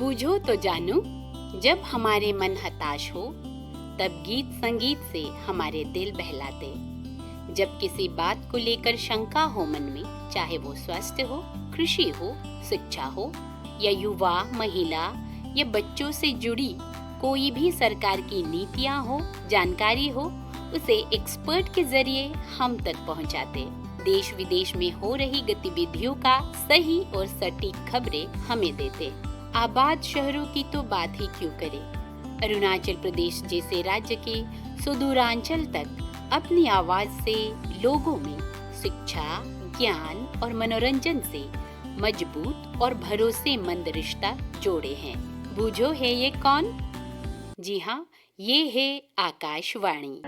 बूझो तो जानू, जब हमारे मन हताश हो तब गीत संगीत से हमारे दिल बहलाते। जब किसी बात को लेकर शंका हो मन में, चाहे वो स्वास्थ्य हो, कृषि हो, शिक्षा हो या युवा, महिला या बच्चों से जुड़ी कोई भी सरकार की नीतियां हो, जानकारी हो, उसे एक्सपर्ट के जरिए हम तक पहुंचाते। देश विदेश में हो रही गतिविधियों का सही और सटीक खबरें हमें देते। आबाद शहरों की तो बात ही क्यों करें, अरुणाचल प्रदेश जैसे राज्य के सुदूरांचल तक अपनी आवाज से लोगों में शिक्षा, ज्ञान और मनोरंजन से मजबूत और भरोसेमंद रिश्ता जोड़े हैं। बूझो है ये कौन? जी हाँ, ये है आकाशवाणी।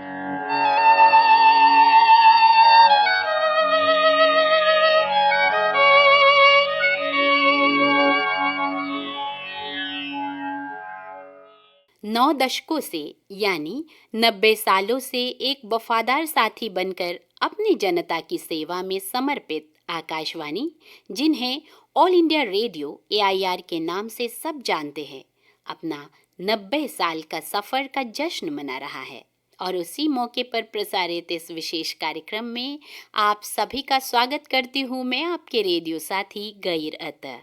नौ दशकों से यानी 90 सालों से एक वफादार साथी बनकर अपनी जनता की सेवा में समर्पित आकाशवाणी, जिन्हें ऑल इंडिया रेडियो AIR के नाम से सब जानते हैं, अपना 90 साल का सफर का जश्न मना रहा है। और उसी मौके पर प्रसारित इस विशेष कार्यक्रम में आप सभी का स्वागत करती हूँ मैं, आपके रेडियो साथी गैर अता।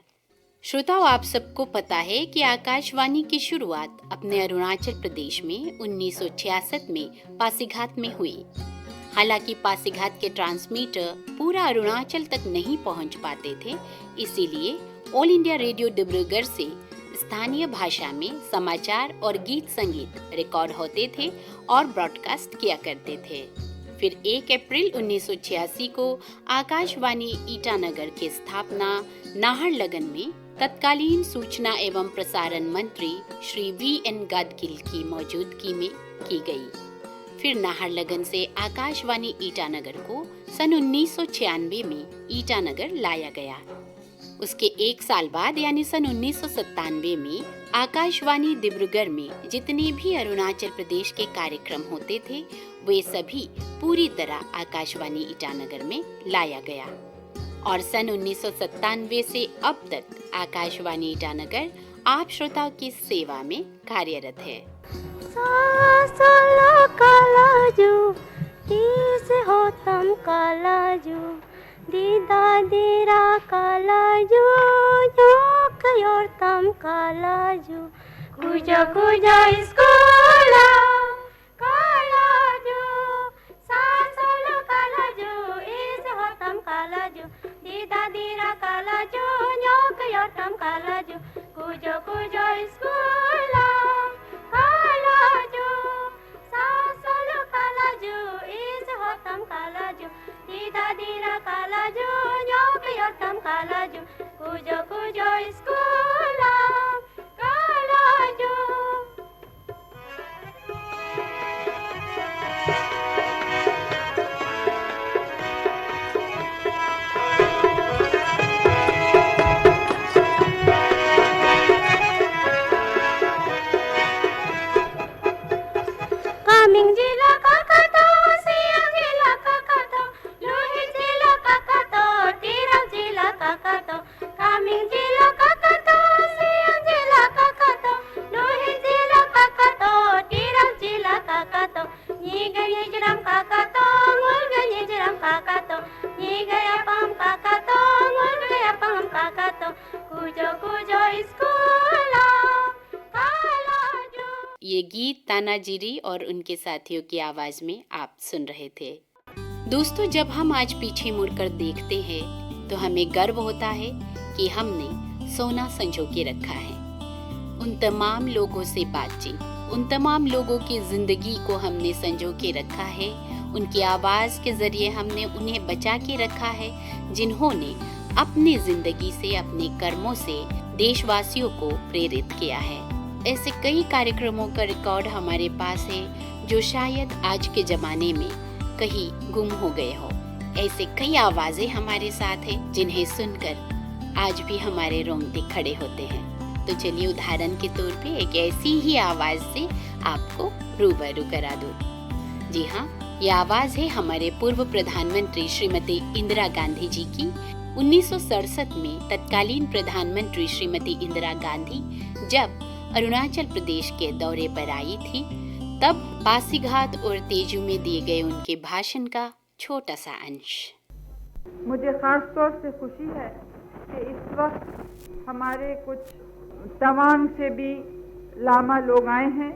श्रोताओं, आप सबको पता है कि आकाशवाणी की शुरुआत अपने अरुणाचल प्रदेश में 1966 में पासीघाट में हुई। हालांकि पासीघाट के ट्रांसमीटर पूरा अरुणाचल तक नहीं पहुंच पाते थे, इसीलिए ऑल इंडिया रेडियो डिब्रूगढ़ से स्थानीय भाषा में समाचार और गीत संगीत रिकॉर्ड होते थे और ब्रॉडकास्ट किया करते थे। फिर 1 अप्रैल 1986 को आकाशवाणी ईटानगर की स्थापना नाहरलगन में तत्कालीन सूचना एवं प्रसारण मंत्री श्री VN गाडगिल की मौजूदगी में की गई। फिर नाहरलगन से आकाशवाणी ईटानगर को सन 1996 में ईटानगर लाया गया। उसके एक साल बाद यानी सन 1997 में आकाशवाणी डिब्रूगढ़ में जितने भी अरुणाचल प्रदेश के कार्यक्रम होते थे, वे सभी पूरी तरह आकाशवाणी ईटानगर में लाया गया। और सन 1997 से अब तक आकाशवाणी ईटानगर आप श्रोताओं की सेवा में कार्यरत है। ये गीत तानाजीरी और उनके साथियों की आवाज में आप सुन रहे थे। दोस्तों, जब हम आज पीछे मुड़कर देखते हैं तो हमें गर्व होता है कि हमने सोना संजो के रखा है। उन तमाम लोगों से बातचीत, उन तमाम लोगों की जिंदगी को हमने संजो के रखा है। उनकी आवाज के जरिए हमने उन्हें बचा के रखा है, जिन्होंने अपनी जिंदगी से, अपने कर्मों से देशवासियों को प्रेरित किया है। ऐसे कई कार्यक्रमों का रिकॉर्ड हमारे पास है जो शायद आज के जमाने में कहीं गुम हो गए हो। ऐसे कई आवाजें हमारे साथ हैं जिन्हें सुनकर आज भी हमारे रोंगटे खड़े होते हैं। तो चलिए उदाहरण के तौर पे एक ऐसी ही आवाज से आपको रूबरू करा दूं। जी हाँ, ये आवाज है हमारे पूर्व प्रधानमंत्री श्रीमती इंदिरा गांधी जी की, 1967 में तत्कालीन प्रधानमंत्री श्रीमती इंदिरा गांधी जब अरुणाचल प्रदेश के दौरे पर आई थी, तब पासीघाट और तेजू में दिए गए उनके भाषण का छोटा सा अंश। मुझे खास तौर से खुशी है कि इस वक्त हमारे कुछ तवांग से भी लामा लोग आए हैं।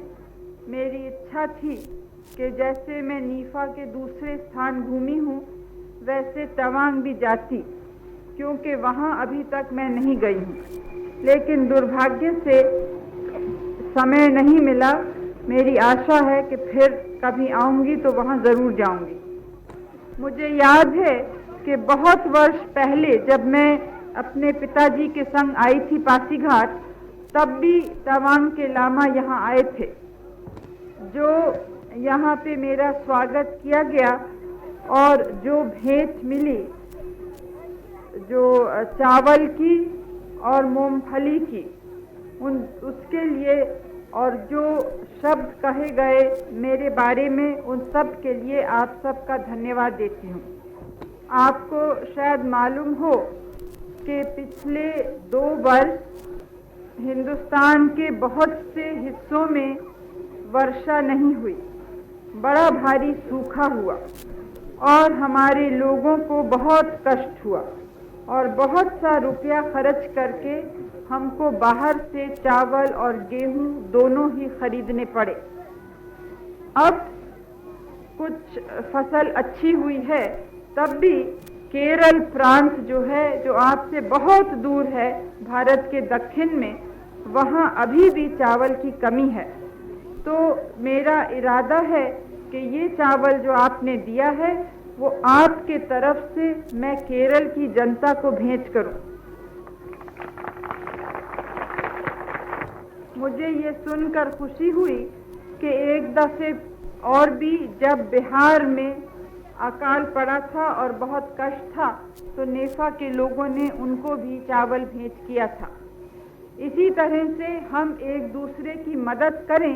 मेरी इच्छा थी कि जैसे मैं नीफा के दूसरे स्थान घूमी हूँ, वैसे तवांग भी जाती, क्योंकि वहाँ अभी तक मैं नहीं गई हूँ, लेकिन दुर्भाग्य से समय नहीं मिला। मेरी आशा है कि फिर कभी आऊँगी तो वहाँ ज़रूर जाऊँगी। मुझे याद है कि बहुत वर्ष पहले जब मैं अपने पिताजी के संग आई थी पासीघाट, तब भी तवांग के लामा यहाँ आए थे। जो यहाँ पे मेरा स्वागत किया गया और जो भेंट मिली, जो चावल की और मूंगफली की, उसके लिए, और जो शब्द कहे गए मेरे बारे में, उन सब के लिए आप सबका धन्यवाद देती हूँ। आपको शायद मालूम हो कि पिछले 2 वर्ष हिंदुस्तान के बहुत से हिस्सों में वर्षा नहीं हुई, बड़ा भारी सूखा हुआ और हमारे लोगों को बहुत कष्ट हुआ और बहुत सा रुपया खर्च करके हमको बाहर से चावल और गेहूं दोनों ही खरीदने पड़े। अब कुछ फसल अच्छी हुई है, तब भी केरल प्रांत जो है, जो आपसे बहुत दूर है भारत के दक्षिण में, वहाँ अभी भी चावल की कमी है। तो मेरा इरादा है कि ये चावल जो आपने दिया है, वो आपके तरफ से मैं केरल की जनता को भेंट करूं। मुझे ये सुनकर खुशी हुई कि एक दफे और भी जब बिहार में अकाल पड़ा था और बहुत कष्ट था, तो नेफा के लोगों ने उनको भी चावल भेंट किया था। इसी तरह से हम एक दूसरे की मदद करें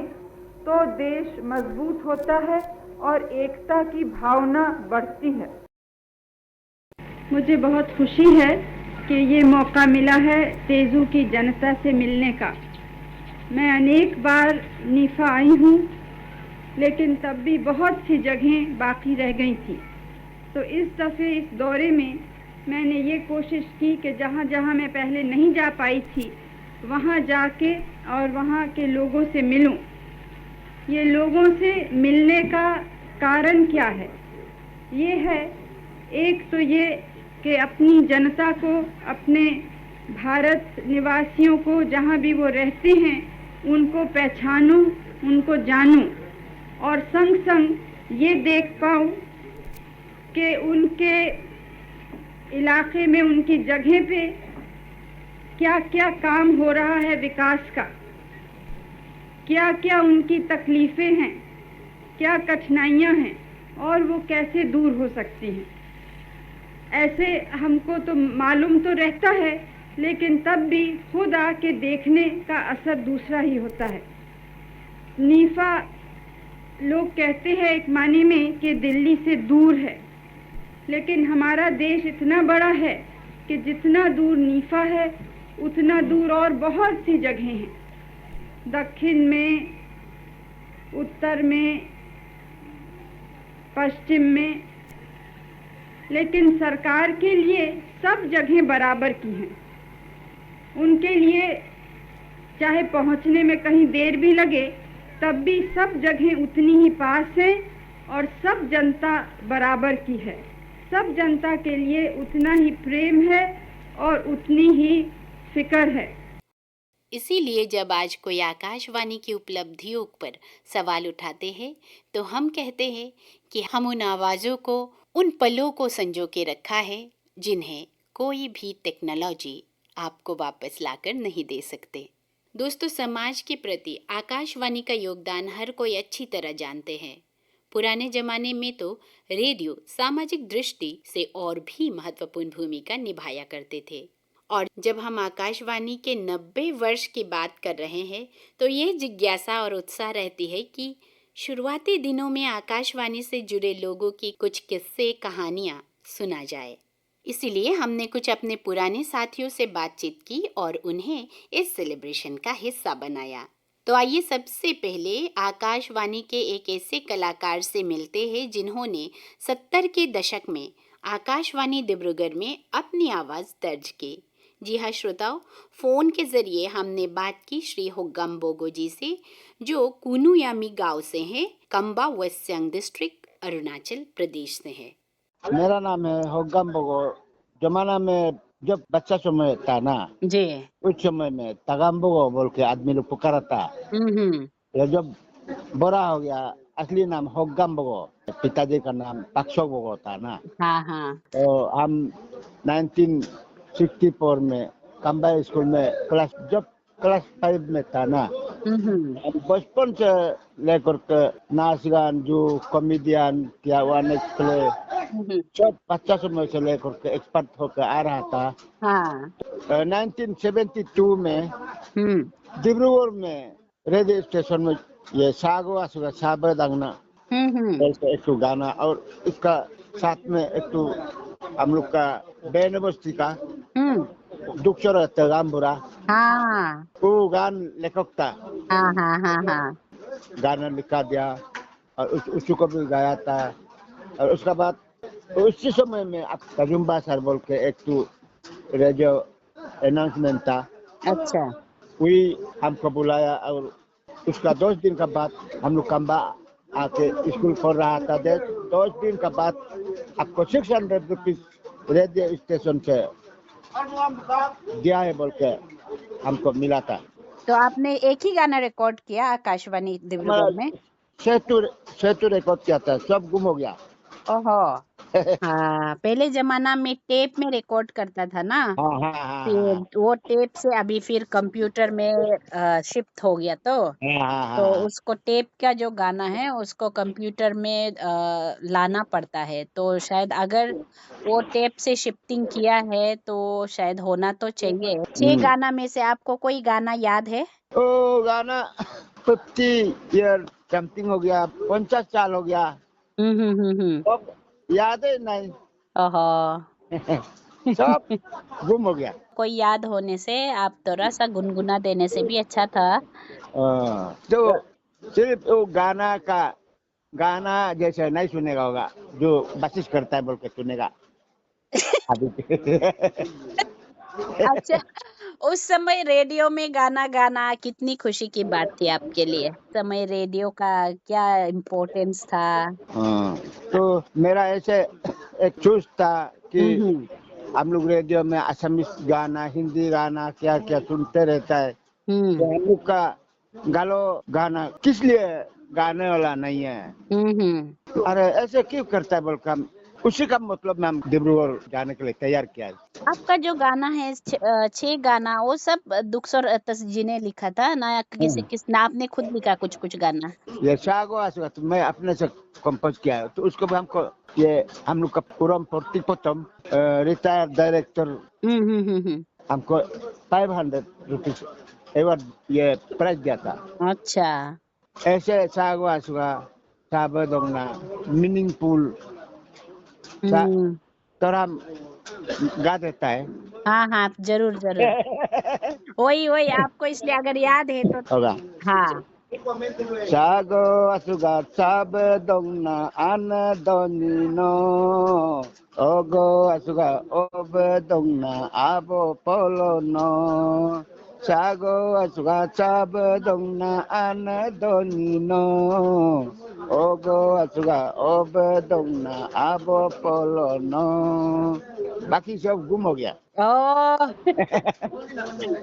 तो देश मजबूत होता है और एकता की भावना बढ़ती है। मुझे बहुत खुशी है कि ये मौका मिला है तेजू की जनता से मिलने का। मैं अनेक बार नीफा आई हूँ, लेकिन तब भी बहुत सी जगहें बाकी रह गई थी। तो इस दफ़े इस दौरे में मैंने ये कोशिश की कि जहाँ जहाँ मैं पहले नहीं जा पाई थी, वहाँ जाके और वहाँ के लोगों से मिलूं। ये लोगों से मिलने का कारण क्या है? ये है, एक तो ये कि अपनी जनता को, अपने भारत निवासियों को, जहाँ भी वो रहते हैं, उनको पहचानूं, उनको जानूं और संग संग ये देख पाऊं कि उनके इलाके में, उनकी जगह पे क्या क्या काम हो रहा है विकास का, क्या क्या उनकी तकलीफ़ें हैं, क्या कठिनाइयाँ हैं और वो कैसे दूर हो सकती हैं। ऐसे हमको तो मालूम तो रहता है, लेकिन तब भी खुद आके देखने का असर दूसरा ही होता है। नीफा लोग कहते हैं एक मानी में कि दिल्ली से दूर है, लेकिन हमारा देश इतना बड़ा है कि जितना दूर नीफा है, उतना दूर और बहुत सी जगहें हैं। दक्षिण में, उत्तर में, पश्चिम में, लेकिन सरकार के लिए सब जगहें बराबर की हैं। उनके लिए चाहे पहुंचने में कहीं देर भी लगे, तब भी सब जगहें उतनी ही पास हैं और सब जनता बराबर की है। सब जनता के लिए उतना ही प्रेम है और उतनी ही फिक्र है। इसीलिए जब आज कोई आकाशवाणी की उपलब्धियों पर सवाल उठाते हैं, तो हम कहते हैं कि हम उन आवाज़ों को, उन पलों को संजो के रखा है जिन्हें कोई भी टेक्नोलॉजी आपको वापस लाकर नहीं दे सकते। दोस्तों, समाज के प्रति आकाशवाणी का योगदान हर कोई अच्छी तरह जानते हैं। पुराने जमाने में तो रेडियो सामाजिक दृष्टि से और भी महत्वपूर्ण भूमिका निभाया करते थे। और जब हम आकाशवाणी के 90 वर्ष की बात कर रहे हैं, तो ये जिज्ञासा और उत्साह रहती है कि शुरुआती दिनों में आकाशवाणी से जुड़े लोगों की कुछ किस्से, कहानियाँ सुना जाए। इसीलिए हमने कुछ अपने पुराने साथियों से बातचीत की और उन्हें इस सेलिब्रेशन का हिस्सा बनाया। तो आइए सबसे पहले आकाशवाणी के एक ऐसे कलाकार से मिलते हैं जिन्होंने 70 के दशक में आकाशवाणी डिब्रूगढ़ में अपनी आवाज़ दर्ज की। जी हाँ श्रोताओ, फ़ोन के ज़रिए हमने बात की श्री होग्गाम बोगो जी से, जो कुनुयामी गांव से हैं, कम्बा वेस्ट सियांग डिस्ट्रिक्ट, अरुणाचल प्रदेश से है। मेरा नाम है होग्गाम बोगो। जमाना में जब बच्चा समय था ना, जी। उस समय में तगाम बोगो बोल के आदमी लोग पुकारा था। हम्म। ये जब बड़ा हो गया, असली नाम होग्गाम बोगो, पिताजी का नाम पाक्सो बोगो था ना। हाँ हाँ। तो हम 1964 में कम्बा स्कूल में क्लास 5 में था ना, हम बचपन से लेकर के नाच गान जो कॉमेडियन क्या वन प्ले सब बच्चा समय से लेकर के एक्सपर्ट होकर आ रहा था। हाँ। 1972 में डिब्रूगढ़ में रेडियो स्टेशन में ये सागो आसुगा साबर दांगना ऐसे एक तो गाना और इसका साथ में एक तो हम लोग का बैंड बस्ती का दुखचर गामबुरा, हाँ वो गान लेखक था, हाँ हाँ हाँ हाँ। गाना लिखा दिया और उसको भी गाया था। और उसके बाद उसी समय में अब कजुम्बा सर बोल के एक तो रेडियो अनाउंसमेंट था। अच्छा। वही हमको बुलाया और उसका 10 दिन का बाद हम लोग कम्बा आके स्कूल पढ़ रहा था। 10 दिन का बाद आपको 600 रुपीज रेडियो स्टेशन से दिया है बोल के हमको मिला था। तो आपने एक ही गाना रिकॉर्ड किया आकाशवाणी डिब्रूगढ़ में? सेतु रिकॉर्ड किया था, सब गुम हो गया। ओहो। हाँ, पहले जमाना में टेप में रिकॉर्ड करता था ना, हाँ हाँ हाँ फिर वो टेप से अभी फिर कंप्यूटर में शिफ्ट हो गया, तो हाँ उसको टेप का जो गाना है उसको कंप्यूटर में लाना पड़ता है। तो शायद अगर वो टेप से शिफ्टिंग किया है तो शायद होना तो चाहिए। 6 गाना में से आपको कोई गाना याद है? ओ गाना 50 ईयर समथिंग हो गया, 50 साल हो गया, हम्म। अब याद है नहीं। ओहो। सब गुम हो गया। कोई याद होने से आप थोड़ा सा गुनगुना देने से भी अच्छा था। तो सिर्फ वो गाना जैसे नहीं सुनेगा होगा, जो बसिस करता है बोल के सुनेगा अभी। अच्छा, उस समय रेडियो में गाना गाना कितनी खुशी की बात थी आपके लिए? समय रेडियो का क्या इम्पोर्टेंस था? तो मेरा ऐसे एक चूज था कि हम्म हम लोग रेडियो में असमीज गाना, हिंदी गाना क्या क्या सुनते रहता है। तो हम लोग का गालो गाना किस लिए गाने वाला नहीं है, हम्म। अरे ऐसे क्यों करता है बोलकर उसी का मतलब में हम डिब्रूगढ़ जाने के लिए तैयार किया है। आपका जो गाना है 6 गाना, वो सब दुक्सर जी ने लिखा था ना, किस ना आपने खुद लिखा कुछ गाना? ये सागो आसुगा तो मैं अपने से कंपोज किया है। तो उसको भी हमको ये हम लोग का पूरम प्रतिपतम रिटायर्ड डायरेक्टर हमको 500 रुपीज एवं ये प्राइज दिया था। अच्छा। ऐसे सागो आसुगा साबदोंगना मीनिंगफुल हम्म। तरह गा देता है। हाँ जरूर वही आपको इसलिए अगर याद है तो। होगा हाँ। Sago asuga sabe dongna ana donino. Ogo asuga obe dongna abo polo no. Sago asuga sabe dongna ana donino. Ogo asuga obe dongna abo polo no. बाकी सब गुम हो गया। ओह।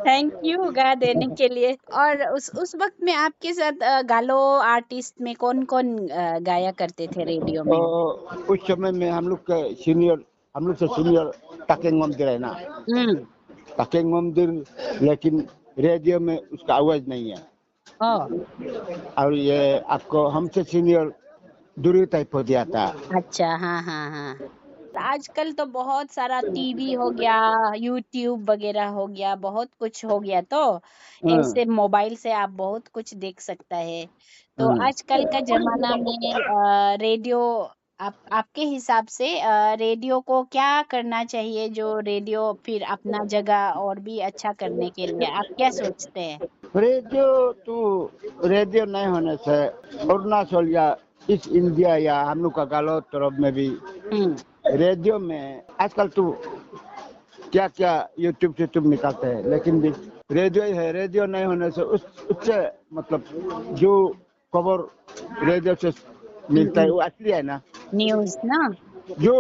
थैंक यू गा देने के लिए। और उस वक्त में आपके साथ गालो आर्टिस्ट में कौन गाया करते थे रेडियो में? उस समय में हम लोग से सीनियर ताकेंग मंदिर है ना, ताकेंग मंदिर, लेकिन रेडियो में उसका आवाज नहीं है। और ये आपको हमसे सीनियर दूरी टाइप हो गया था। अच्छा। हाँ। आजकल तो बहुत सारा टीवी हो गया, यूट्यूब वगैरह हो गया, बहुत कुछ हो गया, तो ऐसे मोबाइल से आप बहुत कुछ देख सकता है। तो आजकल का जमाना में रेडियो आपके हिसाब से रेडियो को क्या करना चाहिए, जो रेडियो फिर अपना जगह और भी अच्छा करने के लिए आप क्या सोचते हैं? रेडियो तो रेडियो नहीं होने से अरुणाचल या ईस्ट इंडिया या हम लोग का गालो तरफ में भी रेडियो में आजकल तो क्या क्या यूट्यूब निकालते हैं, लेकिन भी रेडियो ही है। रेडियो नहीं होने से उससे मतलब जो खबर रेडियो से मिलता है वो असली है ना, न्यूज़ ना। जो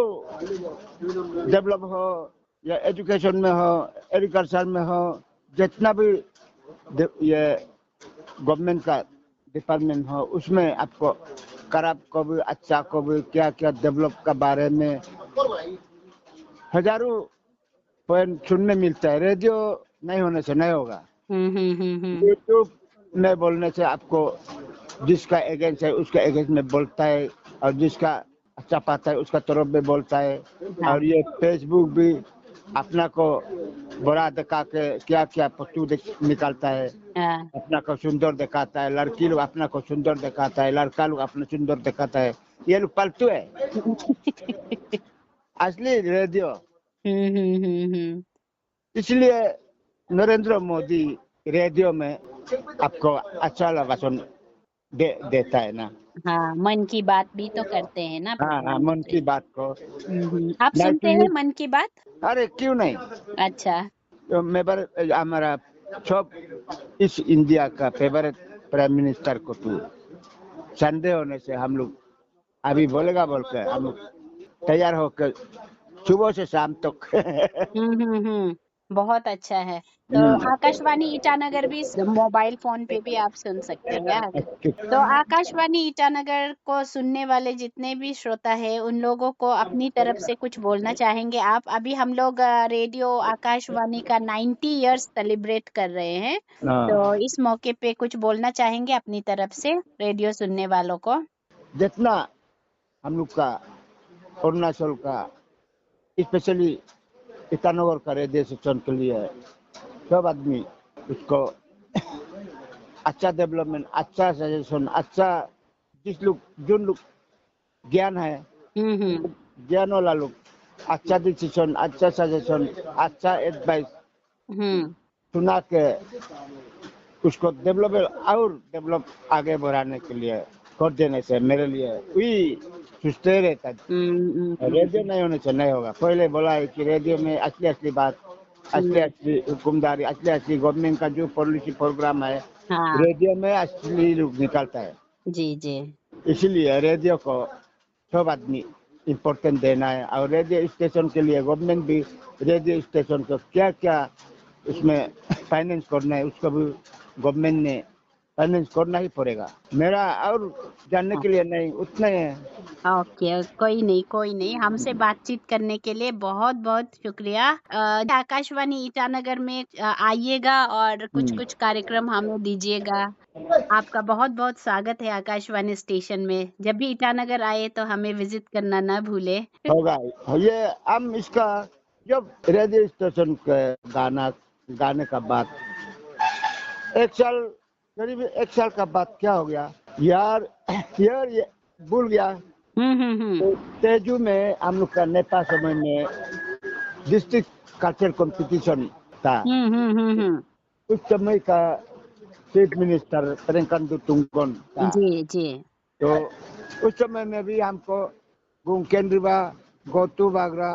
डेवलप हो या एजुकेशन में हो, एग्रीकल्चर में हो, जितना भी ये गवर्नमेंट का डिपार्टमेंट हो, उसमें आपको खराब को भी अच्छा को भी क्या क्या डेवलप का बारे में हजारों पॉइंट सुनने मिलता है। रेडियो नहीं होने से नहीं होगा। यूट्यूब में बोलने से आपको जिसका एगेंस्ट है उसका एगेंस्ट में बोलता है, और जिसका अच्छा पाता है उसका तरफ में बोलता है। और ये फेसबुक भी अपना को बड़ा दिखा के क्या क्या फोटो निकालता है, अपना को सुंदर दिखाता है। लड़की लोग अपना को सुंदर दिखाता है, लड़का लोग अपना सुंदर दिखाता है। ये लोग पालतू है। असली रेडियो इसलिए नरेंद्र मोदी रेडियो में आपको अच्छा भाषण देता है ना। हाँ, मन की बात भी तो करते हैं ना हाँ, मन की बात को आप सुनते हैं मन की बात? अरे क्यों नहीं। अच्छा। तो हमारा सब इस इंडिया का फेवरेट प्राइम मिनिस्टर को तो संडे होने से हम लोग अभी बोलेगा बोल के हम लोग तैयार होकर सुबह से शाम तक बहुत अच्छा है। तो आकाशवाणी ईटानगर भी मोबाइल फोन पे भी आप सुन सकते हैं। तो आकाशवाणी ईटानगर को सुनने वाले जितने भी श्रोता है उन लोगों को अपनी तरफ से कुछ बोलना चाहेंगे आप? अभी हम लोग रेडियो आकाशवाणी का 90 इयर्स सेलिब्रेट कर रहे हैं, तो इस मौके पे कुछ बोलना चाहेंगे अपनी तरफ से रेडियो सुनने वालों को? जितना हम लोग का अरुणाचल का स्पेशली ईटानगर का रेडियो स्टेशन के लिए सब आदमी उसको अच्छा डेवलपमेंट, अच्छा सजेशन, अच्छा जो लोग ज्ञान है, ज्ञान वाला लोग अच्छा डिसीजन, अच्छा सजेशन, अच्छा एडवाइस सुना के उसको डेवलप आगे बढ़ाने के लिए कर देने से मेरे लिए वही सुस्ते रहता है। रेडियो नहीं होने से नहीं होगा। पहले बोला है कि रेडियो में असली बात, असली हुकुमदारी, असली गवर्नमेंट का जो पॉलिसी प्रोग्राम है, रेडियो में असली रूप निकलता है। जी। इसीलिए रेडियो को सब आदमी इम्पोर्टेंट देना है। और रेडियो स्टेशन के लिए गवर्नमेंट भी रेडियो स्टेशन को क्या क्या उसमें फाइनेंस करना है उसको भी गवर्नमेंट ने फाइनेंस करना ही पड़ेगा। मेरा और जानने के लिए नहीं उतना है। ओके, कोई नहीं। हमसे बातचीत करने के लिए बहुत बहुत शुक्रिया। आकाशवाणी ईटानगर में आइएगा और कुछ कार्यक्रम हमें दीजिएगा। आपका बहुत बहुत स्वागत है आकाशवाणी स्टेशन में। जब भी ईटानगर आए तो हमें विजिट करना ना भूले। होगा ये हम इसका जब रेडियो स्टेशन के गाने का बात करीब एक साल का बात क्या हो गया यार ये भूल गया। तो तेजू में हम लोग का नेपाल समय में डिस्ट्रिक्ट कल्चर कंपटीशन था। उस समय का चीफ मिनिस्टर पेरेंकांतु तुंगन था। जी। तो उस समय में भी हमको गुंकेंद्रिबा, गोतू बागरा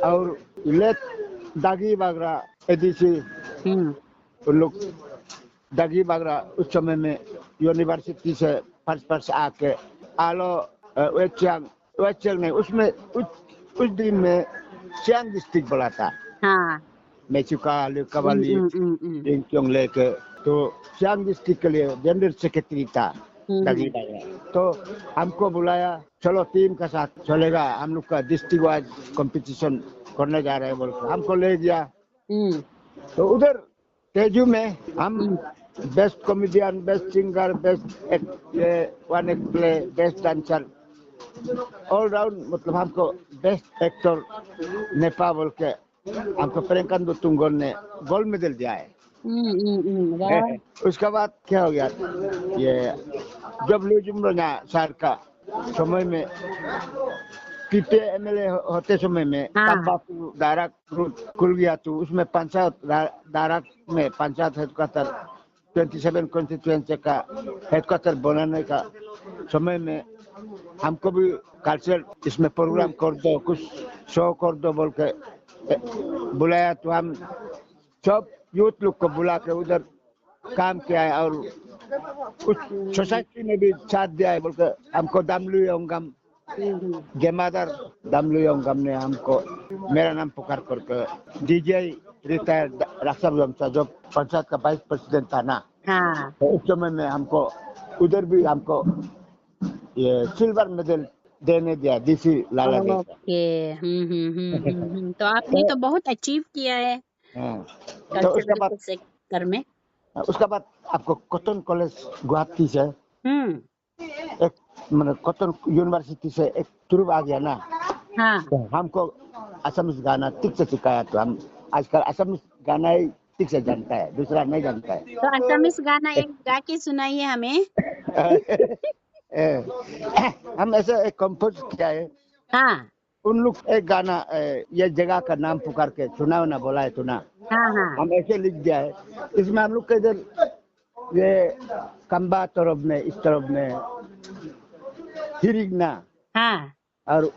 और दागी बागरा एडीसी उन लोग दागी बागरा उस समय में यूनिवर्सिटी से फर्स्ट आके आलो वेचल में उसमें उस दिन में सियांग डिस्ट्रिक्ट बोला था। मेचुका कवाली इंक्योंग लेके तो सियांग डिस्ट्रिक्ट के लिए जनरल सेक्रेटरी था दागी बागरा। तो हमको बुलाया, चलो टीम के साथ चलेगा, हम लोग का डिस्ट्रिक्ट वाइज कंपटीशन करने जा रहे हैं बोल के हमको ले गया। तो उधर तेजू में हम best comedian, best singer, best one act play, best dancer, all round मतलब हमको बेस्ट एक्टर नेपाल बोल के हमको पेरेंकांतु तुंगन ने गोल्ड मेडल दिया है। उसके बाद क्या हो गया, ये जब लुजुम्रोना सर का समय में पीपे एमएलए होते समय में तंबाकू दायरा खुल गया, तो उसमें पंचायत दायरा में पंचायत हेडक्वार्टर 27 कॉन्स्टिट्यूएंसी का हेडक्वार्टर बनाने का समय में हमको भी कल्चर इसमें प्रोग्राम कर दो, कुछ शो कर दो बोल के बुलाया। तो हम सब यूथ लोग को बुला के उधर काम किया है और कुछ सोसाइटी में भी साथ दिया है बोल के हमको दामलू योंगम गेमादार दामलू योंगम ने हमको मेरा नाम पुकार करके डीजे रिटायर्ड रक्षा जो पंचायत का वाइस प्रेसिडेंट था ना, तो उस समय में हमको उधर भी हमको ये सिल्वर मेडल देने दिया डीसी लाला जी। ओके। तो आपने तो बहुत अचीव किया है तो उसके बाद सेक्टर में। उसके बाद आपको कॉटन कॉलेज गुवाहाटी से एक मतलब कॉटन यूनिवर्सिटी से एक ग्रुप आ गया ना, तो हमको असमिस गाना ठीक से सिखाया। तो हम आजकल असमिस गाना ही ठीक से जानता है, दूसरा नहीं जानता है। तो असमिस गाना एक गा के सुनाइए हमें। हम ऐसे एक कंपोज किया है। उन लोग एक गाना ये जगह का नाम पुकार के चुनाव ना बोला है तो ना, हम ऐसे लिख दिया है। इसमें हम लोग के इधर ये कंबा तरफ में, इस तरफ में हिरिगना और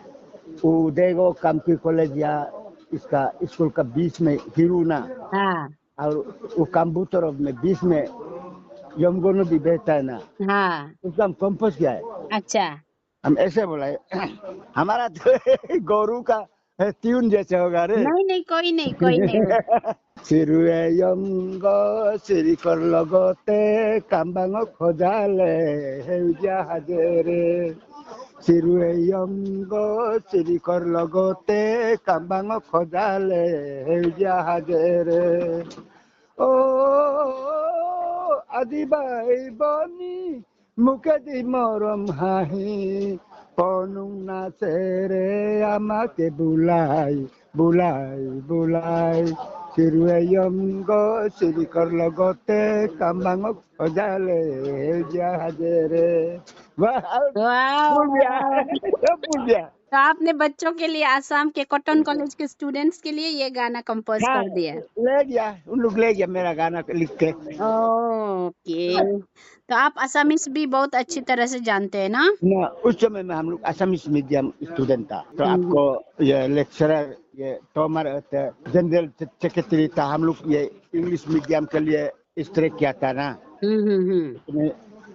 उदयगो कामकी कॉलेज या इसका स्कूल का बीच में हिरुना और वो काम्बू तरफ में बीच में यमगोनो भी बैठता है ना, उसका हम कंपोज किया है। अच्छा, हम ऐसे बोला है। हमारा तो गौरू का ट्यून जैसे होगा रे। नहीं कोई नहीं। सिरुए यंगो सिरिकर लगते काम्बांगो खोजाले हेउजिया हाजेरे, सिरुए यंगो सिरिकर लगते काम्बांगो खोजाले हेउजिया हाजेरे, ओ आदिबाई बनी मुखे दी मरम हाही पनुं नाचेरे आमाके बुलाई बुलाई बुलाई, सिरुए यंगो सिरिकर लगते काम्बांगो खोजाले हेउजिया हाजेरे। तो आपने बच्चों के लिए आसाम के कॉटन कॉलेज के स्टूडेंट्स के लिए ये गाना कंपोज कर दिया। ले गया, उन लोग ले गया मेरा गाना लिख के। ओके, तो आप असमिस भी बहुत अच्छी तरह से जानते हैं ना? उस समय में हम लोग असमिस मीडियम स्टूडेंट था, तो आपको ये लेक्चरर ये टॉमर जनरल सेक्रेटरी था। हम लोग ये इंग्लिश मीडियम के लिए स्ट्राइक किया था ना,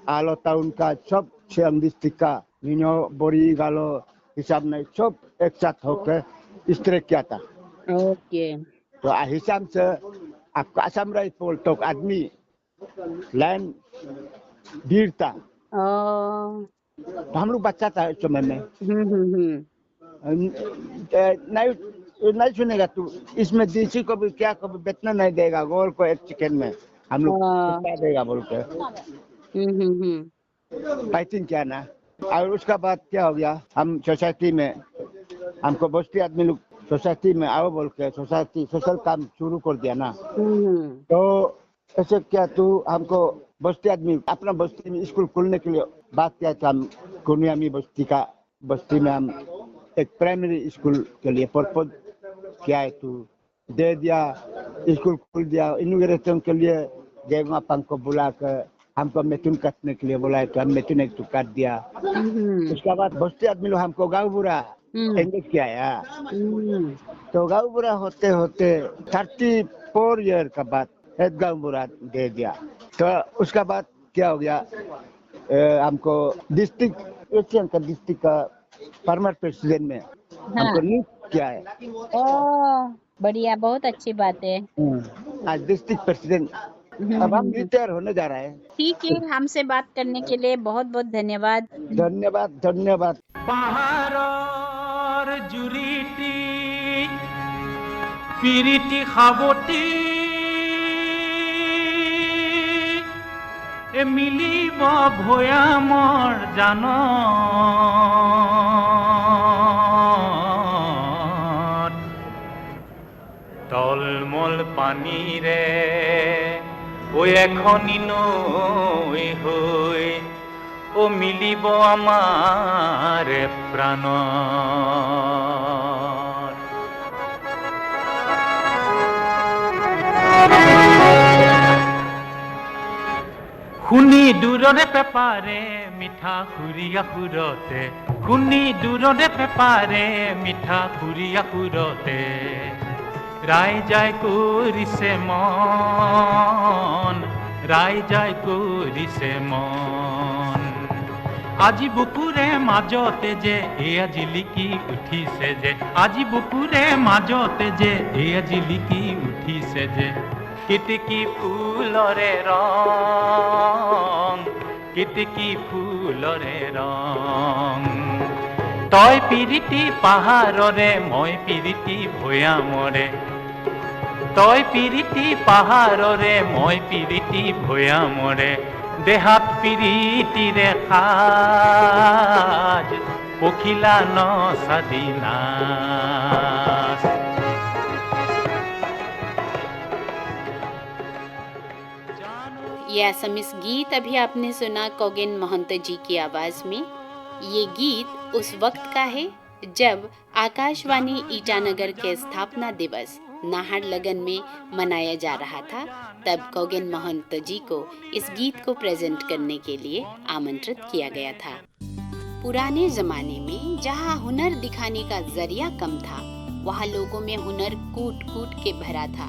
आलो टाउन का सब 6 डिस्ट्रिक्ट का निनो बोरी गालो हिसाब में सब एक साथ होकर स्ट्राइक किया था। ओके, तो हिसाब से आपका असम राइफल तो आदमी लैंड भीड़ था। तो हम लोग बच्चा था उस समय में। नहीं सुनेगा तू, इसमें डीसी को भी क्या कभी बेतना नहीं देगा, गोल को एक चिकन में हम लोग देगा बोल के फाइटिंग किया ना। और उसका बाद क्या हो गया, हम सोसाइटी में हमको बस्ती आदमी लोग सोसाइटी में आओ बोल के सोसाइटी सोशल काम शुरू कर दिया ना। तो ऐसे क्या तू हमको बस्ती आदमी अपना बस्ती में स्कूल खोलने के लिए बात किया था। हम कुनियामी बस्ती में हम एक प्राइमरी स्कूल के लिए प्रपोज किया है, तू दे दिया, स्कूल खोल दिया। इनॉग्रेशन के लिए जयगा पंख को बुला कर हमको मैथुन काटने के लिए बोला, तो हम मैथुन एक काट दिया। उसके बाद बस्ती आदमी लोग हमको गाँव बुरा एंगेज किया है। तो गाँव बुरा होते होते 34 ईयर का बाद एक गाँव बुरा दे दिया। तो उसका बाद क्या हो गया, हमको डिस्ट्रिक्ट का फार्मर प्रेसिडेंट में हमको नियुक्त किया है। बढ़िया, बहुत अच्छी बात है। आज डिस्ट्रिक्ट प्रेसिडेंट अब हम रिटायर होने जा रहे हैं। ठीक है, हमसे बात करने के लिए बहुत बहुत धन्यवाद। धन्यवाद धन्यवाद। पाहाड़र जुरिटी पिरिटी खाबटी ए मिलिब भयामर जान टलमल पानी रे ওই এখনি নই হই ও মিলিব আমার প্রাণ শুনি দূৰৰে পেপাৰে মিঠা সুৰীয়া সুৰতে শুনি দূৰৰে পেপাৰে মিঠা সুৰীয়া সুৰতে ৰাইজাই কৰিছে মন ৰাইজাই কৰিছে মন আজি বুকুৰে মাজতে যে এয়া জিলিকি উঠিছে যে আজি বুকুৰে মাজতে যে এয়া জিলিকি উঠিছে যে কিতকি ফুলৰে ৰং কিতকি ফুলৰে ৰং তই পিৰিতি পাহাৰৰে মই পিৰিতি ভৈয়ামৰে তই পিৰিতি পাহাৰৰে মই পিৰিতি ভৈয়ামৰে দেহাত পিৰিতিৰে সাজ পখিলা নচাদি নাচ ये असमिस गीत अभी आपने सुना कोगेन महंत जी की आवाज में। ये गीत उस वक्त का है जब आकाशवाणी ईटानगर के स्थापना दिवस नाहरलगन में मनाया जा रहा था। तब कोगेन महंत जी को इस गीत को प्रेजेंट करने के लिए आमंत्रित किया गया था। पुराने जमाने में जहाँ हुनर दिखाने का जरिया कम था, वहाँ लोगों में हुनर कूट कूट के भरा था।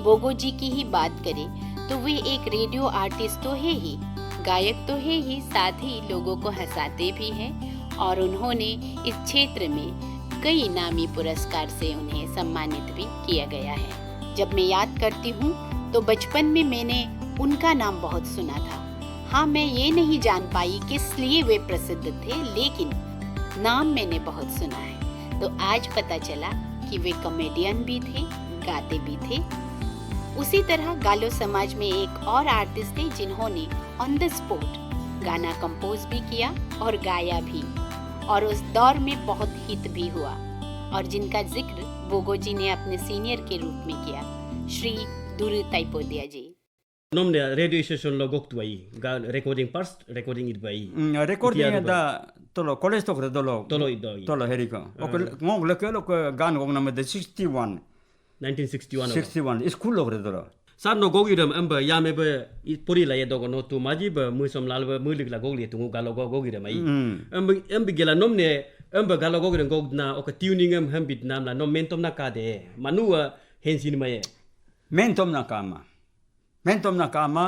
बोगो जी की ही बात करें तो वे एक रेडियो आर्टिस्ट तो है ही, गायक तो है ही, साथ ही लोगों को हंसाते भी हैं और उन्होंने इस क्षेत्र में कई नामी पुरस्कार से उन्हें सम्मानित भी किया गया है। जब मैं याद करती हूँ तो बचपन में मैंने उनका नाम बहुत सुना था। हाँ, मैं ये नहीं जान पाई किस लिए वे प्रसिद्ध थे, लेकिन नाम मैंने बहुत सुना है। तो आज पता चला कि वे कॉमेडियन भी थे, गाते भी थे। उसी तरह गालो समाज में एक और आर्टिस्ट थे जिन्होंने ऑन द स्पॉट गाना कंपोज भी किया और गाया भी, और उस दौर में बहुत हिट भी हुआ, और जिनका जिक्र बोगो जी ने अपने सीनियर के रूप में किया, श्री दुरु ताइपोदिया जी। nomne radio station lo gok tuai ga recording first recording it bai recording da tolo college to dolo tolo idoi tolo heriko ok ngong le ko gan ngong nam de 61 1961 school lo dolo sab no gogi ram amba ya me ba pori la ye dogo no tu maji ba mu som lal ba mu lik la gogi tu ga lo gogi ram ai amba gela nomne amba ga lo gogi ram gog na ok tuning am ham bit nam la no mentom na ka de manua hensin ma ye mentom na kama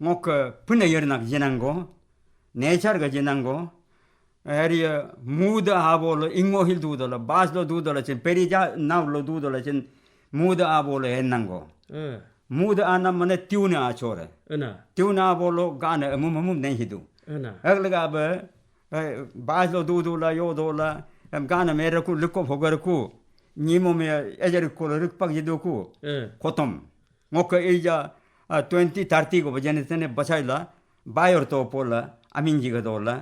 ngok puna yer nak jenango nature ga jenango area mood abolo ingo hil dudala baslo dudala chen perija navlo dudala chen mood abolo henango mood ana mane tune a chore tune abolo gana mum nei hidu aglaga ba baslo dudula yodola gana meraku lukko hogarku nimo me ejer ko rukpak yidoku kotom ngok eja 2030 को बजाने तने बचाइला buyer तो पोला अमीन जी गदोला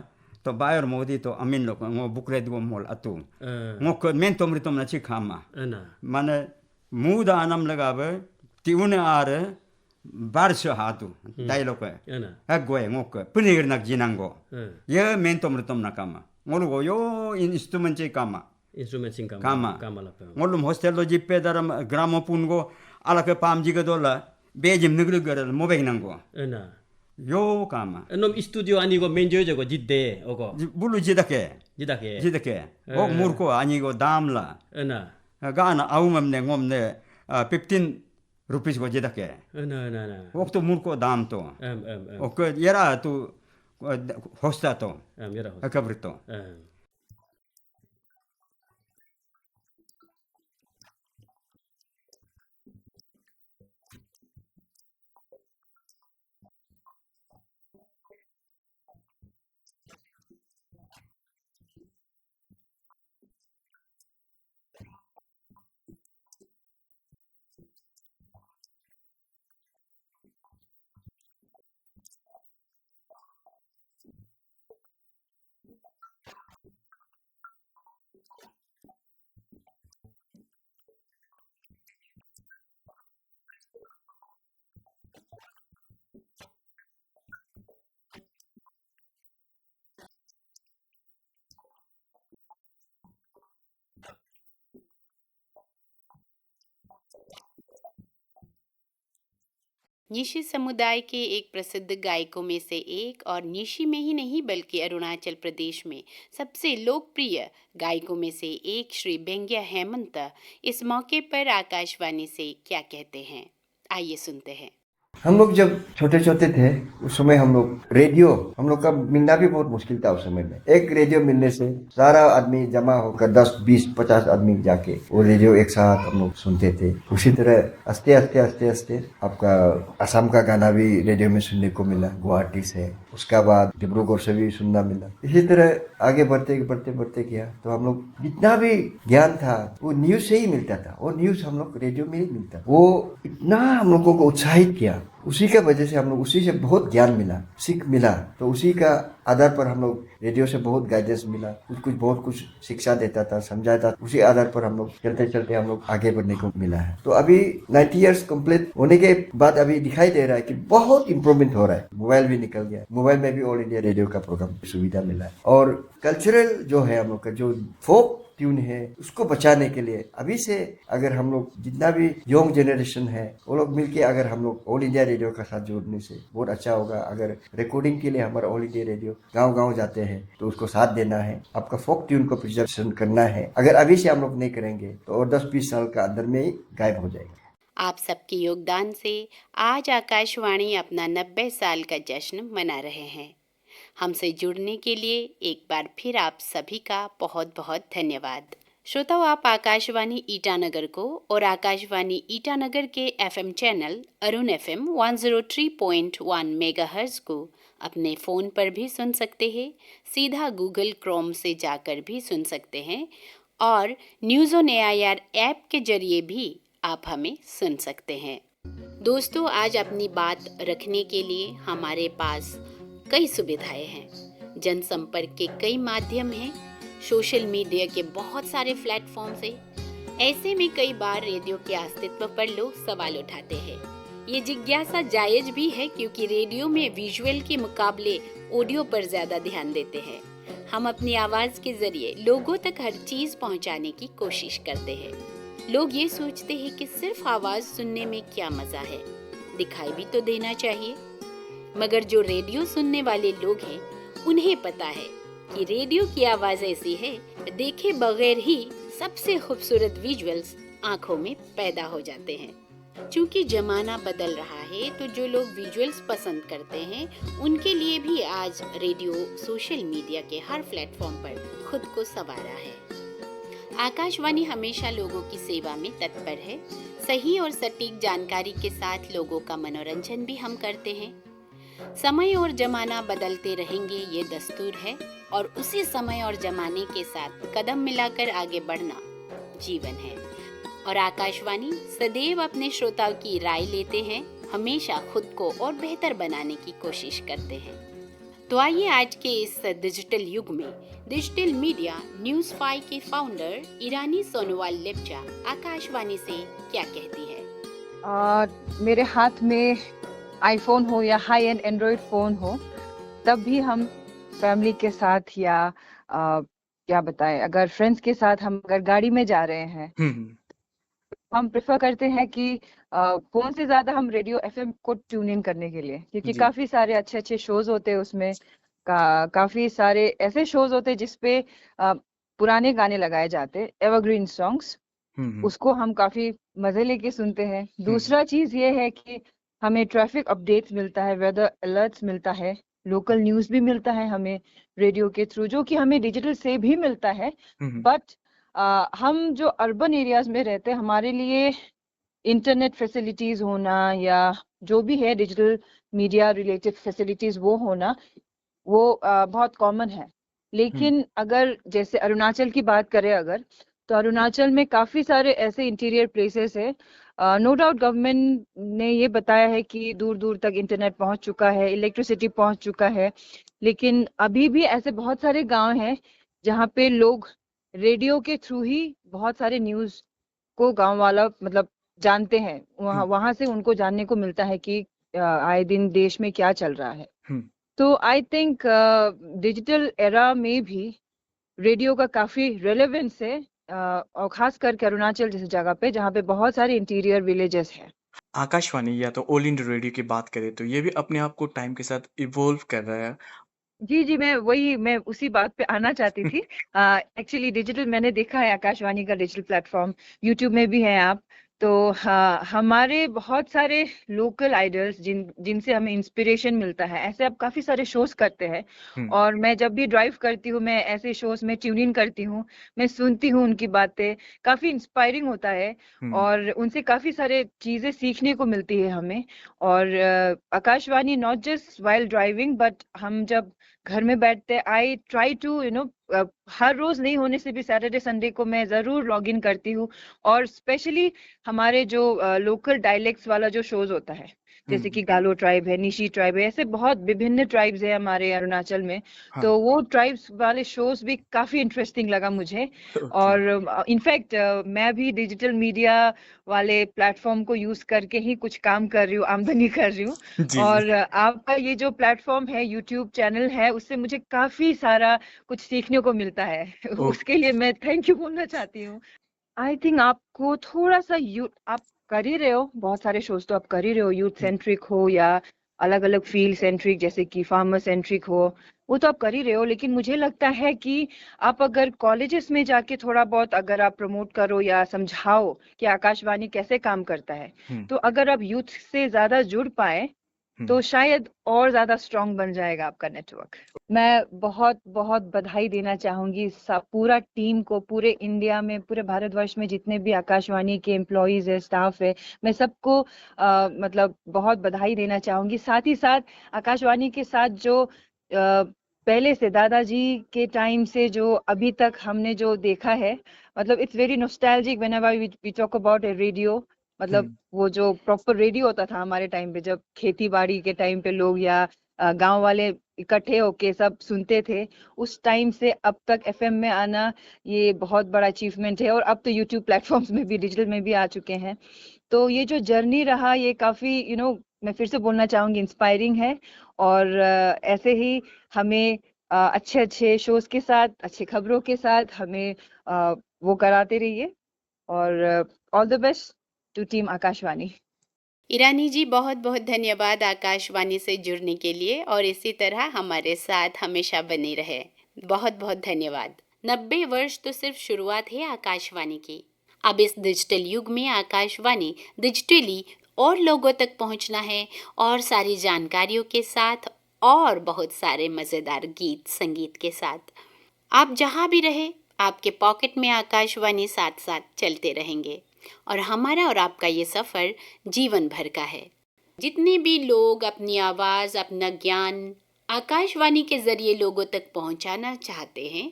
तो buyer Modi तो अमीन लोग ngो बुकरे दो मोल अतु ngो को main तो मृतम न छिखामा माने मुदा अनम लगावे तिउने आरे बारस हातु डायलॉग है गोय ngो को पनीर नक जिनांगो ये मेन तो मृतम न कामा ngो यो इंस्ट्रूमेंट चे कामा instrument sing कामा la pa ngolum hostel lo jippe daram gramophone go ala ke pam ji गदोला बेजिम निगल गरल मोबेग नंगो ena यो कामा nom studio ani go menjo jo go jidde ogo बुलु जिदके jidake ओ मुरको आनिगो दामला ena गाना आउमने ngomne 15 रुपीस को जिदके ena वक्त मुरको दाम तो ओके येरा तू होस्ता तो yara कब्रतो निशी समुदाय के एक प्रसिद्ध गायकों में से एक और निशी में ही नहीं बल्कि अरुणाचल प्रदेश में सबसे लोकप्रिय गायकों में से एक श्री बेंगिया हेमंत इस मौके पर आकाशवाणी से क्या कहते हैं, आइए सुनते हैं। हम लोग जब छोटे छोटे थे उस समय हम लोग का मिलना भी बहुत मुश्किल था। उस समय में एक रेडियो मिलने से सारा आदमी जमा होकर 10, 20, 50 आदमी जाके वो रेडियो एक साथ हम लोग सुनते थे। उसी तरह आस्ते आस्ते आपका असम का गाना भी रेडियो में सुनने को मिला, गुवाहाटी से। उसका बाद डिब्रूगढ़ से भी सुनना मिला। इसी तरह आगे बढ़ते गया तो हम लोग जितना भी ज्ञान था वो न्यूज से ही मिलता था। वो न्यूज हम लोग रेडियो में ही मिलता। वो इतना हम लोगों को उत्साहित किया, उसी का वजह से हम लोग उसी से बहुत ज्ञान मिला, सीख मिला। तो उसी का आधार पर हम लोग रेडियो से बहुत गाइडेंस मिला, बहुत कुछ शिक्षा देता था, समझाता था। उसी आधार पर हम लोग चलते हम लोग आगे बढ़ने को मिला है। तो अभी 90 इयर्स कंप्लीट होने के बाद अभी दिखाई दे रहा है कि बहुत इंप्रूवमेंट हो रहा है। मोबाइल भी निकल गया, मोबाइल में भी ऑल इंडिया रेडियो का प्रोग्राम सुविधा मिला है। और कल्चरल जो है हम लोग का जो फोक ट्यून है उसको बचाने के लिए अभी से अगर हम लोग जितना भी यंग जनरेशन है वो लोग मिलके अगर हम लोग ऑल इंडिया रेडियो का साथ जोड़ने से बहुत अच्छा होगा। अगर रिकॉर्डिंग के लिए हमारा ऑल इंडिया रेडियो गांव जाते हैं तो उसको साथ देना है, आपका फोक ट्यून को प्रिजर्वेशन करना है। अगर अभी से हम लोग नहीं करेंगे तो और 10-20 साल का अंदर में ही गायब हो जाएगा। आप सबके योगदान से आज आकाशवाणी अपना 90 साल का जश्न मना रहे हैं। हमसे जुड़ने के लिए एक बार फिर आप सभी का बहुत बहुत धन्यवाद। श्रोताओं, आप आकाशवाणी ईटानगर को और आकाशवाणी ईटानगर के FM channel Arun FM 103.1 megahertz को अपने फ़ोन पर भी सुन सकते हैं। सीधा गूगल क्रोम से जाकर भी सुन सकते हैं और न्यूज़ ऑन एआईआर ऐप के जरिए भी आप हमें सुन सकते हैं। दोस्तों, आज अपनी बात रखने के लिए हमारे पास कई सुविधाएं हैं। जनसंपर्क के कई माध्यम हैं, सोशल मीडिया के बहुत सारे प्लेटफॉर्म्स हैं। ऐसे में कई बार रेडियो के अस्तित्व पर लोग सवाल उठाते हैं। ये जिज्ञासा जायज भी है क्योंकि रेडियो में विजुअल के मुकाबले ऑडियो पर ज़्यादा ध्यान देते हैं। हम अपनी आवाज़ के जरिए लोगों तक हर चीज़ पहुंचाने की कोशिश करते हैं। लोग ये सोचते हैं कि सिर्फ आवाज़ सुनने में क्या मज़ा है, दिखाई भी तो देना चाहिए। मगर जो रेडियो सुनने वाले लोग हैं उन्हें पता है कि रेडियो की आवाज़ ऐसी है, देखे बगैर ही सबसे खूबसूरत विजुअल्स आंखों में पैदा हो जाते हैं। चूंकि जमाना बदल रहा है तो जो लोग विजुअल्स पसंद करते हैं उनके लिए भी आज रेडियो सोशल मीडिया के हर प्लेटफॉर्म पर खुद को संवारा है। आकाशवाणी हमेशा लोगों की सेवा में तत्पर है। सही और सटीक जानकारी के साथ लोगों का मनोरंजन भी हम करते हैं। समय और जमाना बदलते रहेंगे, ये दस्तूर है और उसी समय और जमाने के साथ कदम मिलाकर आगे बढ़ना जीवन है। और आकाशवाणी सदैव अपने श्रोताओं की राय लेते हैं, हमेशा खुद को और बेहतर बनाने की कोशिश करते हैं। तो आइए आज के इस डिजिटल युग में डिजिटल मीडिया न्यूज़ 5 के फाउंडर ईरानी सोनोवाल लेप्चा आकाशवाणी से क्या कहती है। मेरे हाथ में आईफोन हो या हाई एंड एंड्रॉइड फोन हो, तब भी हम फैमिली के साथ या क्या बताएं, अगर फ्रेंड्स के साथ हम अगर गाड़ी में जा रहे हैं हम प्रेफर करते हैं कि फोन से ज्यादा हम रेडियो एफएम को ट्यून इन करने के लिए, क्योंकि काफी सारे अच्छे शोज होते हैं उसमें। काफी सारे ऐसे शोज होते हैं जिसपे पुराने गाने लगाए जाते, एवरग्रीन सॉन्ग्स, उसको हम काफी मजे लेके सुनते हैं। दूसरा चीज ये है कि हमें ट्रैफिक अपडेट्स मिलता है, वेदर अलर्ट्स मिलता है, लोकल न्यूज भी मिलता है हमें रेडियो के थ्रू, जो कि हमें डिजिटल से भी मिलता है। बट हम जो अर्बन एरियाज में रहते हैं, हमारे लिए इंटरनेट फैसिलिटीज होना या जो भी है डिजिटल मीडिया रिलेटेड फैसिलिटीज वो होना, वो बहुत कॉमन है। लेकिन अगर जैसे अरुणाचल की बात करें अगर, तो अरुणाचल में काफी सारे ऐसे इंटीरियर प्लेसेस है। नो डाउट गवर्नमेंट ने ये बताया है कि दूर दूर तक इंटरनेट पहुंच चुका है, इलेक्ट्रिसिटी पहुंच चुका है, लेकिन अभी भी ऐसे बहुत सारे गांव हैं जहां पे लोग रेडियो के थ्रू ही बहुत सारे न्यूज को गांव वाला मतलब जानते हैं। वहां से उनको जानने को मिलता है कि आए दिन देश में क्या चल रहा है। तो आई थिंक डिजिटल एरा में भी रेडियो का काफी रेलेवेंस है, और खास करके अरुणाचल जैसी जगह पे जहाँ पे बहुत सारे इंटीरियर विलेजेस हैं। आकाशवाणी या तो ऑल इंडिया रेडियो की बात करें तो ये भी अपने आप को टाइम के साथ इवॉल्व कर रहा है। जी, मैं उसी बात पे आना चाहती थी। एक्चुअली डिजिटल मैंने देखा है आकाशवाणी का डिजिटल प्लेटफ़ॉर्म, यूट्यूब में भी हैं आप। तो हाँ, हमारे बहुत सारे लोकल आइडल्स जिनसे हमें इंस्पिरेशन मिलता है, ऐसे आप काफ़ी सारे शोज़ करते हैं और मैं जब भी ड्राइव करती हूँ, मैं ऐसे शोज़ में ट्यून इन करती हूँ, मैं सुनती हूँ उनकी बातें, काफ़ी इंस्पायरिंग होता है और उनसे काफ़ी सारे चीज़ें सीखने को मिलती है हमें। और Akashvani not just while driving but हम जब घर में बैठते आई ट्राई टू हर रोज नहीं होने से भी सैटरडे संडे को मैं जरूर लॉग इन करती हूँ और स्पेशली हमारे जो लोकल डायलेक्ट्स वाला जो शोज होता है जैसे कि गालो ट्राइब है, निशी ट्राइब है, ऐसे बहुत विभिन्न ट्राइब्स है हमारे अरुणाचल में। तो वो ट्राइब्स वाले शोज भी काफी इंटरेस्टिंग लगा मुझे। और इनफैक्ट मैं भी डिजिटल मीडिया वाले प्लेटफॉर्म को यूज करके ही कुछ काम कर रही हूँ, आमदनी कर रही हूँ। और आपका ये जो प्लेटफॉर्म है, यूट्यूब चैनल है, उससे मुझे काफी सारा कुछ सीखने को मिलता है। उसके लिए मैं थैंक यू बोलना चाहती हूँ। आई थिंक आपको थोड़ा सा आप कर ही रहे हो, बहुत सारे शोज तो आप कर ही रहे हो, यूथ सेंट्रिक हो या अलग अलग फील्ड सेंट्रिक जैसे कि फार्मर सेंट्रिक हो, वो तो आप कर ही रहे हो। लेकिन मुझे लगता है कि आप अगर कॉलेजेस में जाके थोड़ा बहुत अगर आप प्रमोट करो या समझाओ कि आकाशवाणी कैसे काम करता है, तो अगर आप यूथ से ज्यादा जुड़ पाए तो शायद और ज्यादा स्ट्रांग बन जाएगा आपका नेटवर्क। मैं बहुत बहुत बधाई देना चाहूंगी पूरा टीम को, पूरे इंडिया में, पूरे भारतवर्ष में जितने भी आकाशवाणी के एम्प्लॉइज है, स्टाफ है, मैं सबको मतलब बहुत बधाई देना चाहूंगी। साथ ही साथ आकाशवाणी के साथ जो पहले से दादाजी के टाइम से जो अभी तक हमने जो देखा है, मतलब it's very nostalgic whenever we talk about a radio. मतलब वो जो प्रॉपर रेडियो होता था हमारे टाइम पे, जब खेती बाड़ी के टाइम पे लोग या गांव वाले इकट्ठे होके सब सुनते थे, उस टाइम से अब तक एफएम में आना ये बहुत बड़ा अचीवमेंट है। और अब तो यूट्यूब प्लेटफॉर्म्स में भी, डिजिटल में भी आ चुके हैं। तो ये जो जर्नी रहा ये काफी मैं फिर से बोलना चाहूंगी इंस्पायरिंग है। और ऐसे ही हमें अच्छे अच्छे शोज के साथ, अच्छी खबरों के साथ हमें वो कराते रहिए। और all the best to team Akashvani. Irani ji, बहुत बहुत धन्यवाद आकाशवाणी से जुड़ने के लिए और इसी तरह हमारे साथ हमेशा बने रहे। बहुत बहुत धन्यवाद। 90 वर्ष तो सिर्फ शुरुआत है आकाशवाणी की। अब इस डिजिटल युग में आकाशवाणी डिजिटली और लोगों तक पहुंचना है और सारी जानकारियों के साथ और बहुत सारे मज़ेदार गीत संगीत के साथ। आप जहां भी रहे, आपके पॉकेट में आकाशवाणी साथ साथ चलते रहेंगे और हमारा और आपका ये सफ़र जीवन भर का है। जितने भी लोग अपनी आवाज़, अपना ज्ञान आकाशवाणी के ज़रिए लोगों तक पहुंचाना चाहते हैं,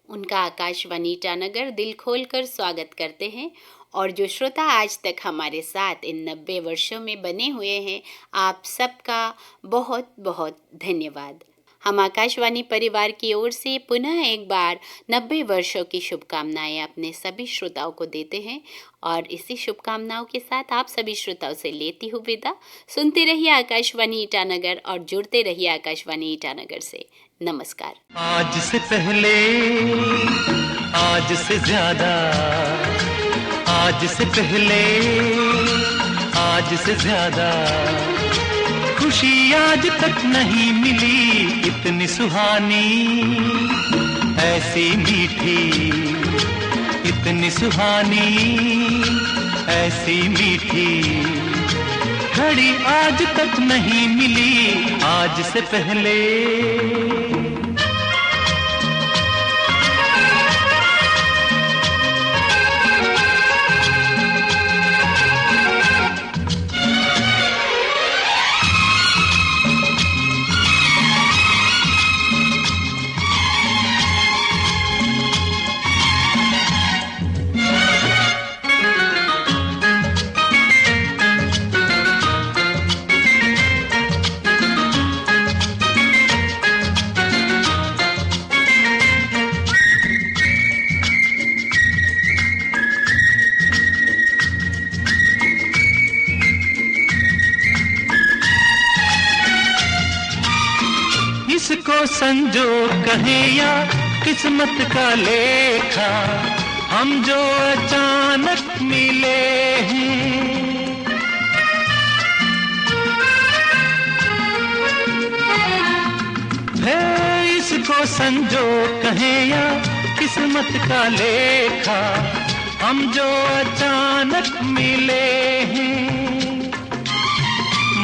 उनका आकाशवाणी ईटानगर दिल खोल कर स्वागत करते हैं। और जो श्रोता आज तक हमारे साथ इन 90 वर्षों में बने हुए हैं, आप सबका बहुत बहुत धन्यवाद। हम आकाशवाणी परिवार की ओर से पुनः एक बार 90 वर्षों की शुभकामनाएं अपने सभी श्रोताओं को देते हैं और इसी शुभकामनाओं के साथ आप सभी श्रोताओं से लेती हूँ विदा। सुनते रहिए आकाशवाणी ईटानगर और जुड़ते रहिए आकाशवाणी ईटानगर से। नमस्कार। आज से पहले, आज से ज्यादा, आज से पहले, आज से ज्यादा खुशी आज तक नहीं मिली इतनी सुहानी, ऐसी मीठी, इतनी सुहानी, ऐसी मीठी घड़ी आज तक नहीं मिली आज से पहले। इसको संजोग कहें या किस्मत का लेखा, हम जो अचानक मिले हैं, इसको संजो कहे या किस्मत का लेखा, हम जो अचानक मिले हैं,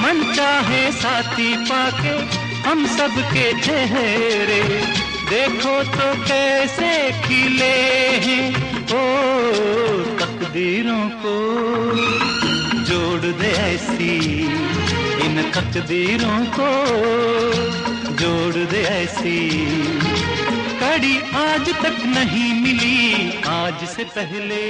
मन चाहे साथी पाके हम सबके चेहरे देखो तो कैसे खिले हैं। ओ तकदीरों को जोड़ दे ऐसी, इन तकदीरों को जोड़ दे ऐसी, कड़ी आज तक नहीं मिली आज से पहले।